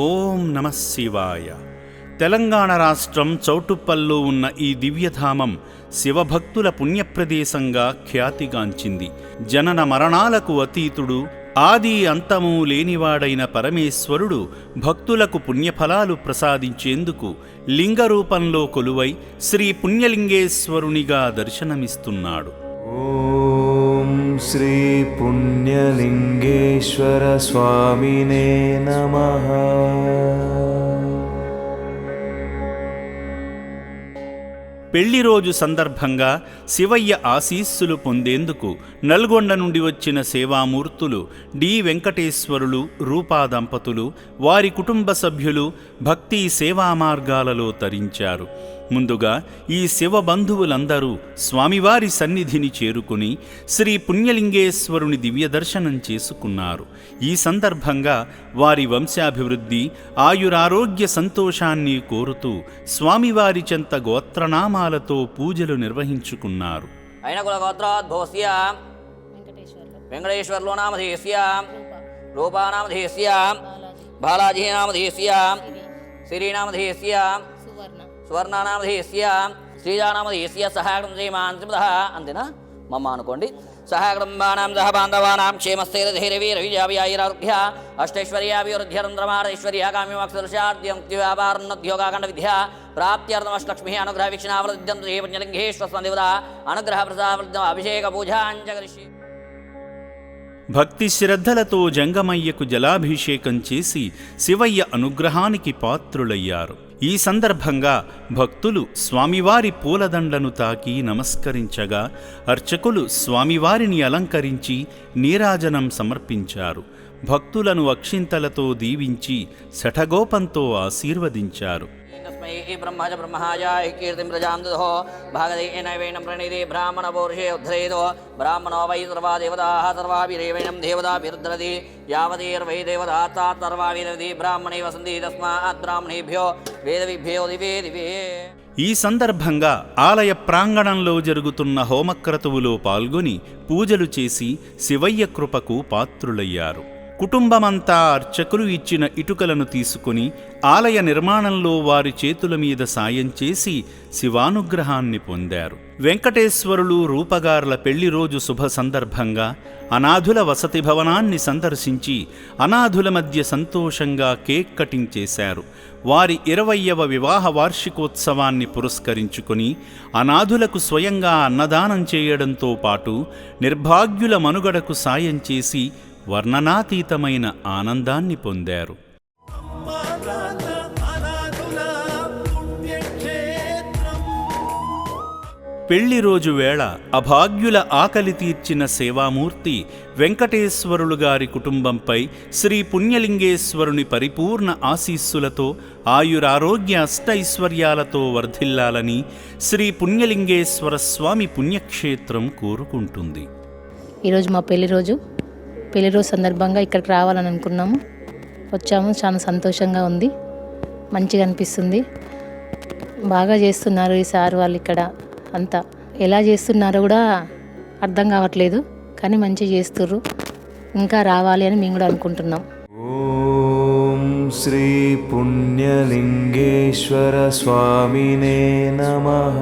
ఓం నమః శివాయ. తెలంగాణ రాష్ట్రం చౌటుప్పల్లో ఉన్న ఈ దివ్యధామం శివభక్తుల పుణ్యప్రదేశంగా ఖ్యాతిగాంచింది. జనన మరణాలకు అతీతుడు, ఆది అంతము లేనివాడైన పరమేశ్వరుడు భక్తులకు పుణ్యఫలాలు ప్రసాదించేందుకు లింగరూపంలో కొలువై శ్రీ పుణ్యలింగేశ్వరునిగా దర్శనమిస్తున్నాడు. ఓం శ్రీ పుణ్యలింగేశ్వర స్వామినే నమః. పెళ్లి రోజు సందర్భంగా శివయ్య ఆశీస్సులు పొందేందుకు నల్గొండ నుండి వచ్చిన సేవామూర్తులు డి వెంకటేశ్వరులు, రూపా దంపతులు, వారి కుటుంబ సభ్యులు భక్తి సేవా మార్గాలలో తరించారు. ముందుగా ఈ శివ బంధువులందరూ స్వామివారి సన్నిధిని చేరుకుని శ్రీ పుణ్యలింగేశ్వరుని దివ్య దర్శనం చేసుకున్నారు. ఈ సందర్భంగా వారి వంశాభివృద్ధి, ఆయురారోగ్య సంతోషాన్ని కోరుతూ స్వామివారి చెంత గోత్రనామాలతో పూజలు నిర్వహించుకున్నారు. అయినకులగోత్రోద్భవస్య వెంకటేశ్వర్లో నామధేయస్య, రూపానామధేయస్య, బాలాజీ నామధేయస్య, శ్రీనామధేయస్య, సువర్ణనామధేయస్య, శ్రీజానామధేయస్య సహాగం శ్రీమాంతిమదః. అంతేనా మమ్మ అనుకోండి. సహాగంబానాం సహ బాంధవానాం క్షేమస్థైర్యధైర్యవీరవిజయాభియారోగ్య అష్టైశ్వర్యాభివృద్ధ్యరంధ్రమారైశ్వర్య కామ్యమక్షరశాద్యంత్యవ్యాపారోద్యోగాఖండ విద్య ప్రాప్త్యర్థమష్టలక్ష్మి అనుగ్రహ వీక్షణావృద్ధ్యం శ్రీ పుణ్యలింగేశ్వరస్వామిదేవత అనుగ్రహ ప్రసాదవృద్ధం అభిషేక పూజాంచకరిష్యే. భక్తి శ్రద్ధలతో జంగమయ్యకు జలాభిషేకం చేసి శివయ్య అనుగ్రహానికి పాత్రులయ్యారు. ఈ సందర్భంగా భక్తులు స్వామివారి పూలదండను తాకి నమస్కరించగా అర్చకులు స్వామివారిని అలంకరించి నీరాజనం సమర్పించారు. భక్తులను అక్షింతలతో దీవించి శఠగోపంతో ఆశీర్వదించారు. బ్రహ్మజ బ్రహ్మాజ కీర్తిం ప్రజాం దదో భాగదేనైవేనం ప్రణీతి బ్రాహ్మణ పౌరుషే ఉద్ధరేదో బ్రాహ్మణో వై సర్వా దేవతాః సర్వాభిరేవైనం దేవతాభిరుద్ధరతి యావదేర్వై దేవతా సర్వాభిరతి బ్రాహ్మణే వసంతి తస్మాత్ బ్రాహ్మణేభ్యో వేదవిభ్యో దివే దివే. ఈ సందర్భంగా ఆలయ ప్రాంగణంలో జరుగుతున్న హోమక్రతువులో పాల్గొని పూజలు చేసి శివయ్య కృపకు పాత్రులయ్యారు. కుటుంబమంతా అర్చకులు ఇచ్చిన ఇటుకలను తీసుకుని ఆలయ నిర్మాణంలో వారి చేతుల మీద సాయం చేసి శివానుగ్రహాన్ని పొందారు. వెంకటేశ్వరులు, రూపగార్ల పెళ్లి రోజు శుభ సందర్భంగా అనాథుల వసతి భవనాన్ని సందర్శించి అనాథుల మధ్య సంతోషంగా కేక్ కటింగ్ చేశారు. వారి 20వ వివాహ వార్షికోత్సవాన్ని పురస్కరించుకుని అనాథులకు స్వయంగా అన్నదానం చేయడంతో పాటు నిర్భాగ్యుల మనుగడకు సాయం చేసి వర్ణనాతీతమైన ఆనందాన్ని పొందారు. పెళ్లి రోజు వేళ అభాగ్యుల ఆకలి తీర్చిన సేవామూర్తి వెంకటేశ్వరులు గారి కుటుంబంపై శ్రీ పుణ్యలింగేశ్వరుని పరిపూర్ణ ఆశీస్సులతో ఆయురారోగ్య అష్టైశ్వర్యాలతో వర్ధిల్లాలని శ్రీ పుణ్యలింగేశ్వర స్వామి పుణ్యక్షేత్రం కోరుకుంటుంది. ఈరోజు మా పెళ్లి రోజు సందర్భంగా ఇక్కడికి రావాలని అనుకున్నాము. వచ్చాము. చాలా సంతోషంగా ఉంది, మంచిగా అనిపిస్తుంది. బాగా చేస్తున్నారు ఈసారి వాళ్ళు. ఇక్కడ అంతా ఎలా చేస్తున్నారో కూడా అర్థం కావట్లేదు, కానీ మంచిగా చేస్తుర్రు. ఇంకా రావాలి అని మేము కూడా అనుకుంటున్నాం. ఓం శ్రీ పుణ్యలింగేశ్వర స్వామినే నమః.